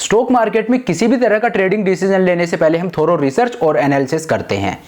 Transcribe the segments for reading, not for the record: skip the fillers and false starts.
Stock market में किसी भी तरह का ट्रेडिंग डिसीजन लेने से पहले हम थोड़ा रिसर्च और एनालिसिस करते हैं।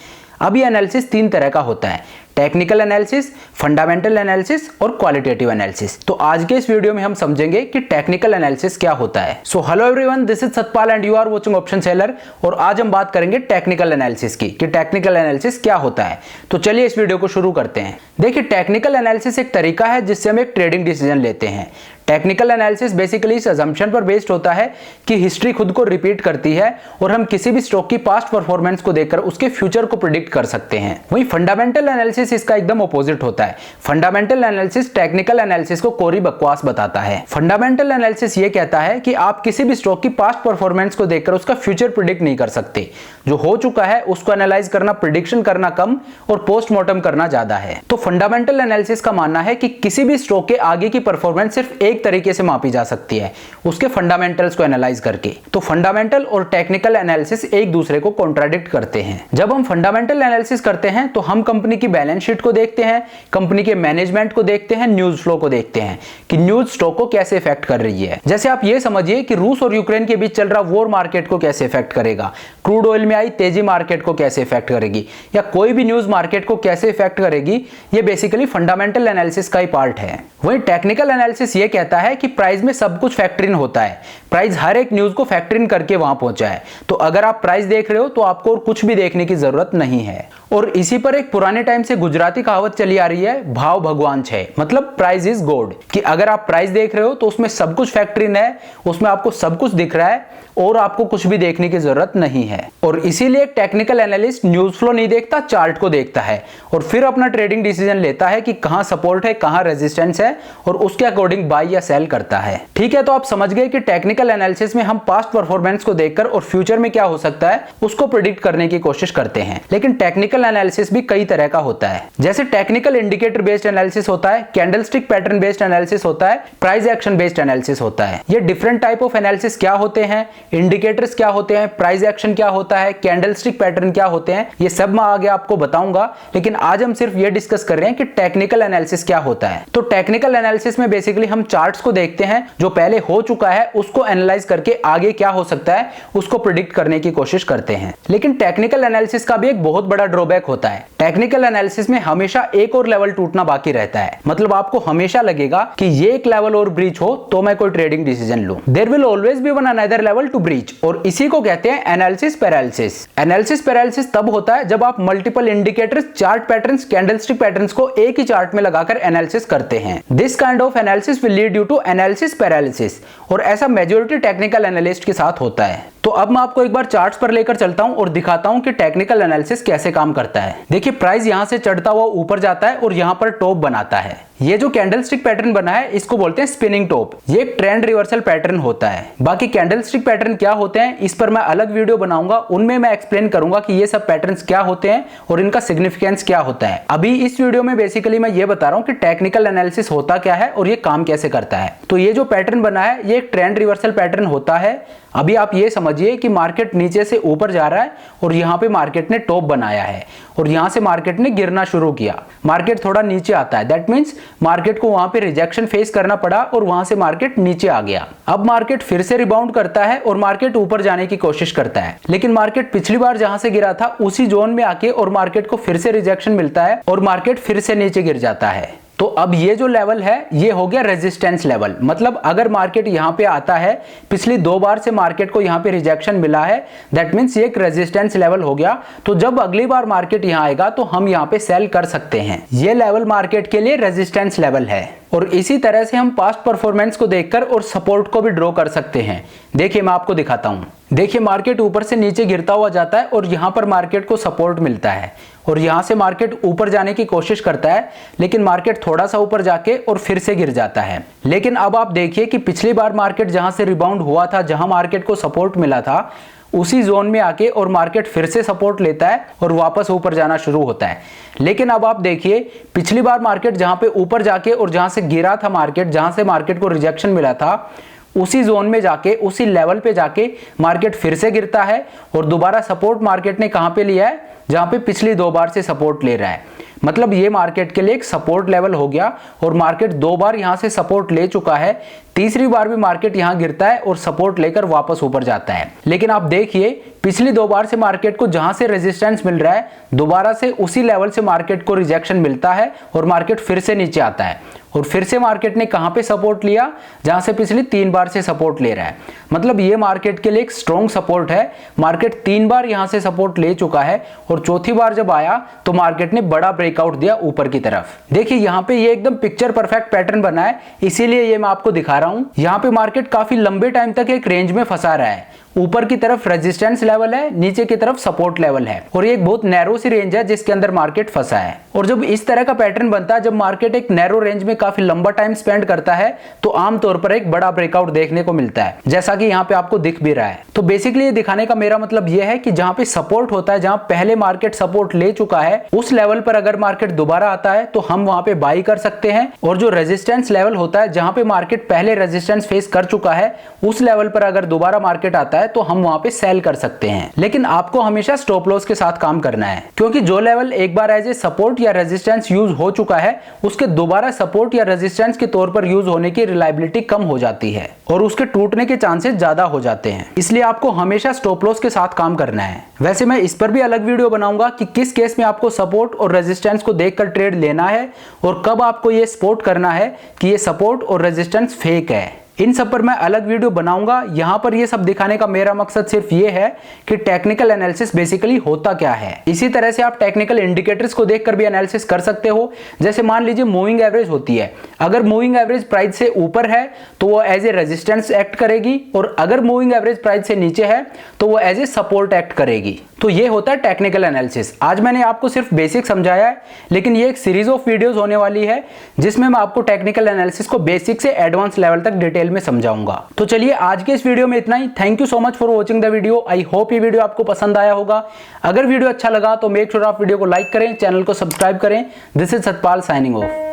अब ये एनालिसिस 3 तरह का होता है, टेक्निकल एनालिसिस, फंडामेंटल एनालिसिस और क्वालिटेटिव एनालिसिस। तो आज के इस वीडियो में हम समझेंगे कि टेक्निकल एनालिसिस क्या होता है। So hello everyone, this is Satpal and you are watching option seller. और आज हम बात करेंगे टेक्निकल एनालिसिस की कि टेक्निकल एनालिसिस क्या होता है। तो चलिए इस वीडियो को शुरू करते हैं। देखिए, टेक्निकल एनालिसिस एक तरीका है जिससे हम एक ट्रेडिंग डिसीजन लेते हैं। टेक्निकल एनालिसिस बेसिकली इस अजम्पशन पर बेस्ड होता है कि हिस्ट्री खुद को रिपीट करती है और हम किसी भी स्टॉक की पास्ट परफॉर्मेंस को देखकर उसके फ्यूचर को प्रिडिक्ट कर सकते हैं। वहीं फंडामेंटल एनालिसिस इसका एकदम अपोजिट होता है। फंडामेंटल एनालिसिस टेक्निकल एनालिसिस को कोरी बकवास बताता है। फंडामेंटल एनालिसिस ये कहता है कि आप किसी भी स्टॉक की पास्ट परफॉर्मेंस को देखकर उसका फ्यूचर प्रिडिक्ट नहीं कर सकते। जो हो चुका है उसको एनालाइज करना, प्रिडिक्शन करना कम और पोस्टमार्टम करना ज्यादा है। तो फंडामेंटल एनालिसिस का मानना है कि किसी भी स्टॉक के आगे की परफॉर्मेंस सिर्फ एक तरीके से मापी जा सकती है, उसके फंडामेंटल्स को एनालाइज करके। तो फंडामेंटल और टेक्निकल एनालिसिस एक दूसरे को कॉन्ट्राडिक्ट करते हैं। जब हम फंडामेंटल एनालिसिस करते हैं तो हम कंपनी की बैलेंस शीट को देखते हैं, कंपनी के मैनेजमेंट को देखते हैं, न्यूज फ्लो को देखते हैं कि न्यूज स्टॉक को कैसे इफेक्ट कर रही है। जैसे आप ये समझिए कि रूस और यूक्रेन के बीच चल रहा वॉर मार्केट को कैसे इफेक्ट करेगा, क्रूड ऑयल में आई तेजी मार्केट को कैसे इफेक्ट करेगी, या कोई भी न्यूज मार्केट को कैसे इफेक्ट करेगी। ये बेसिकली फंडामेंटल एनालिसिस का ही पार्ट है। वहीं टेक्निकल एनालिसिस ये कहता है कि प्राइस में सब कुछ फैक्टर इन होता है, प्राइस हर एक न्यूज को फैक्टर इन करके वहां पहुंचा है। तो अगर आप प्राइस देख रहे हो तो आपको और कुछ भी देखने की जरूरत नहीं है। और इसी पर एक पुराने टाइम से गुजराती कहावत चली आ रही है, भाव भगवान छे, मतलब प्राइस इज गॉड, कि अगर आप प्राइस देख रहे हो तो उसमें सब कुछ फैक्टर इन है, उसमें आपको सब कुछ दिख रहा है और आपको कुछ भी देखने की जरूरत नहीं है। और इसीलिए एक टेक्निकल एनालिस्ट न्यूज फ्लो नहीं देखता, चार्ट को देखता है और फिर अपना ट्रेडिंग डिसीजन लेता है कि कहां सपोर्ट है, कहां रेजिस्टेंस है और उसके अकॉर्डिंग बाय या सेल करता है। ठीक है, तो आप समझ गए कि टेक्निकल एनालिसिस में हम पास्ट परफॉर्मेंस को देखकर और फ्यूचर में क्या हो सकता है उसको प्रिडिक्ट करने की कोशिश करते हैं। लेकिन टेक्निकल एनालिसिस भी कई तरह का होता है। जैसे टेक्निकल इंडिकेटर बेस्ड एनालिसिस होता है, कैंडलस्टिक पैटर्न बेस्ड एनालिसिस होता है, प्राइस एक्शन बेस्ड एनालिसिस होता है। ये डिफरेंट टाइप ऑफ एनालिसिस क्या होते हैं, इंडिकेटर्स क्या होते हैं, प्राइस एक्शन क्या होता है, कैंडलस्टिक पैटर्न क्या होते हैं, ये सब मैं आगे आपको बताऊंगा। लेकिन आज हम सिर्फ ये डिस्कस कर रहे हैं कि टेक्निकल एनालिसिस क्या होता है। तो टेक्निकल एनालिसिस में बेसिकली हम चार्ट्स को देखते हैं, जो पहले हो चुका है उसको एनालाइज करके आगे क्या हो सकता है उसको प्रिडिक्ट करने की कोशिश करते हैं। लेकिन टेक्निकल एनालिसिस का भी एक बहुत बड़ा ड्रॉबैक होता है। टेक्निकल एनालिसिस में हमेशा एक और लेवल टूटना बाकी रहता है। मतलब आपको हमेशा लगेगा कि ये एक लेवल और ब्रीच हो तो मैं कोई ट्रेडिंग डिसीजन लूं। There will always be one another level to breach, और इसी को कहते हैं एनालिसिस पैरालिसिस। एनालिसिस पैरालिसिस तब होता है जब आप multiple indicators, chart patterns, candlestick patterns को एक ही चार्ट में लगाकर एनालिसिस करते हैं। This kind of analysis will lead you to analysis paralysis, और ऐसा मेजॉरिटी टेक्निकल एनालिस्ट के साथ होता है। तो अब मैं आपको एक बार चार्ट्स पर लेकर चलता हूं और दिखाता हूं कि टेक्निकल एनालिसिस कैसे काम करता है। देखिए, प्राइस यहां से चढ़ता हुआ ऊपर जाता है और यहां पर टॉप बनाता है। ये जो कैंडलस्टिक पैटर्न बना है इसको बोलते हैं स्पिनिंग टॉप। ये एक ट्रेंड रिवर्सल पैटर्न होता है। बाकी कैंडलस्टिक पैटर्न क्या होते हैं इस पर मैं अलग वीडियो बनाऊंगा, उनमें मैं एक्सप्लेन करूंगा कि ये सब पैटर्न्स क्या होते हैं और इनका सिग्निफिकेंस क्या होता है। अभी इस वीडियो में बेसिकली मैं ये बता रहा हूं कि टेक्निकल एनालिसिस होता क्या है और ये काम कैसे करता है। तो ये जो पैटर्न बना है ये एक ट्रेंड रिवर्सल पैटर्न होता है। अभी आप ये समझिए कि मार्केट नीचे से ऊपर जा रहा है और यहाँ पे मार्केट ने टॉप बनाया है और यहाँ से मार्केट ने गिरना शुरू किया। मार्केट थोड़ा नीचे आता है, दैट मीन्स मार्केट को वहां पे रिजेक्शन फेस करना पड़ा और वहां से मार्केट नीचे आ गया। अब मार्केट फिर से रिबाउंड करता है और मार्केट ऊपर जाने की कोशिश करता है। लेकिन मार्केट पिछली बार जहां से गिरा था उसी जोन में आके और मार्केट को फिर से रिजेक्शन मिलता है और मार्केट फिर से नीचे गिर जाता है। तो अब ये जो लेवल है ये हो गया रेजिस्टेंस लेवल। मतलब अगर मार्केट यहाँ पे आता है, पिछली 2 बार से मार्केट को यहाँ पे रिजेक्शन मिला है, दैट मीन्स ये एक रेजिस्टेंस लेवल हो गया। तो जब अगली बार मार्केट यहाँ आएगा तो हम यहाँ पे सेल कर सकते हैं। ये लेवल मार्केट के लिए रेजिस्टेंस लेवल है। और इसी तरह से हम पास्ट परफॉर्मेंस को देखकर और सपोर्ट को भी ड्रॉ कर सकते हैं। देखिए, मैं आपको दिखाता हूं। देखिए, मार्केट ऊपर से नीचे गिरता हुआ जाता है और यहां पर मार्केट को सपोर्ट मिलता है और यहां से मार्केट ऊपर जाने की कोशिश करता है, लेकिन मार्केट थोड़ा सा ऊपर जाके और फिर से गिर जाता है। लेकिन अब आप देखिए कि पिछली बार मार्केट जहां से रिबाउंड हुआ था, जहां मार्केट को सपोर्ट मिला था, उसी जोन में आके और मार्केट फिर से सपोर्ट लेता है और वापस ऊपर जाना शुरू होता है। लेकिन अब आप देखिए, पिछली बार मार्केट जहां पे ऊपर जाके और जहां से गिरा था मार्केट, जहां से मार्केट को रिजेक्शन मिला था, उसी जोन में जाके, उसी लेवल पे जाके मार्केट फिर से गिरता है और दोबारा सपोर्ट मार्केट ने कहां पे लिया है, जहां पे पिछली 2 बार से सपोर्ट ले रहा है। मतलब ये मार्केट के लिए एक सपोर्ट लेवल हो गया और मार्केट 2 बार यहां से सपोर्ट ले चुका है। तीसरी बार भी मार्केट यहां गिरता है और सपोर्ट लेकर वापस ऊपर जाता है। लेकिन आप देखिए पिछली 2 बार से मार्केट को जहां से रेजिस्टेंस मिल रहा है दोबारा से उसी लेवल से मार्केट को रिजेक्शन मिलता है और मार्केट फिर से नीचे आता है और फिर से मार्केट ने कहां पे सपोर्ट लिया, जहां से पिछली 3 बार से सपोर्ट ले रहा है। मतलब ये मार्केट के लिए एक स्ट्रॉन्ग सपोर्ट है। मार्केट 3 बार यहां से सपोर्ट ले चुका है और चौथी बार जब आया तो मार्केट ने बड़ा ब्रेकआउट दिया ऊपर की तरफ। देखिए यहां पे ये एकदम पिक्चर परफेक्ट पैटर्न बना है, इसीलिए ये मैं आपको दिखा रहा हूं। यहां पे मार्केट काफी लंबे टाइम तक एक रेंज में फंसा रहा है। ऊपर की तरफ रेजिस्टेंस लेवल है, नीचे की तरफ सपोर्ट लेवल है और ये एक बहुत नैरो सी रेंज है जिसके अंदर मार्केट फंसा है। और जब इस तरह का पैटर्न बनता है, जब मार्केट एक नैरो रेंज में काफी लंबा टाइम स्पेंड करता है तो आमतौर पर एक बड़ा ब्रेकआउट देखने को मिलता है, जैसा कि यहाँ पे आपको दिख भी रहा है। तो बेसिकली ये दिखाने का मेरा मतलब ये है कि जहां पे सपोर्ट होता है, जहां पहले मार्केट सपोर्ट ले चुका है, उस लेवल पर अगर मार्केट दोबारा आता है तो हम वहां पे बाई कर सकते हैं। और जो रेजिस्टेंस लेवल होता है, जहां पे मार्केट पहले रेजिस्टेंस फेस कर चुका है, उस लेवल पर अगर दोबारा मार्केट आता है तो हम वहां पे सेल कर सकते हैं। लेकिन आपको हमेशा स्टॉप लॉस के साथ काम करना है, क्योंकि जो लेवल एक बार एज ए सपोर्ट या रेजिस्टेंस यूज हो चुका है उसके दोबारा सपोर्ट या रेजिस्टेंस के तौर पर यूज होने की रिलायबिलिटी कम हो जाती है और उसके टूटने के चांसेस ज्यादा हो जाते हैं। इसलिए आपको हमेशा स्टॉप लॉस के साथ काम करना है। वैसे मैं इस पर भी अलग वीडियो बनाऊंगा कि किस केस में आपको सपोर्ट और रेजिस्टेंस को देखकर ट्रेड लेना है और कब आपको ये स्पॉट करना है कि ये सपोर्ट और रेजिस्टेंस फेक है। इन सब पर मैं अलग वीडियो बनाऊंगा। यहां पर ये सब दिखाने का मेरा मकसद सिर्फ ये है कि टेक्निकल एनालिसिस बेसिकली होता क्या है। इसी तरह से आप टेक्निकल इंडिकेटर्स को देखकर भी एनालिसिस कर सकते हो। जैसे मान लीजिए मूविंग एवरेज होती है, अगर मूविंग एवरेज प्राइस से ऊपर है तो वो एज ए रेजिस्टेंस एक्ट करेगी और अगर मूविंग एवरेज प्राइस से नीचे है तो वो एज ए सपोर्ट एक्ट करेगी। तो ये होता है टेक्निकल एनालिसिस। आज मैंने आपको सिर्फ बेसिक समझाया है, लेकिन ये एक सीरीज ऑफ वीडियोस होने वाली है जिसमें मैं आपको टेक्निकल एनालिसिस को बेसिक से एडवांस लेवल तक डिटेल में समझाऊंगा। तो चलिए आज के इस वीडियो में इतना ही। Thank you so much for watching the video. I hope ये वीडियो आपको पसंद आया होगा। अगर वीडियो अच्छा लगा तो मेक श्योर आप वीडियो को लाइक करें, चैनल को सब्सक्राइब करें। This is Satpal signing of.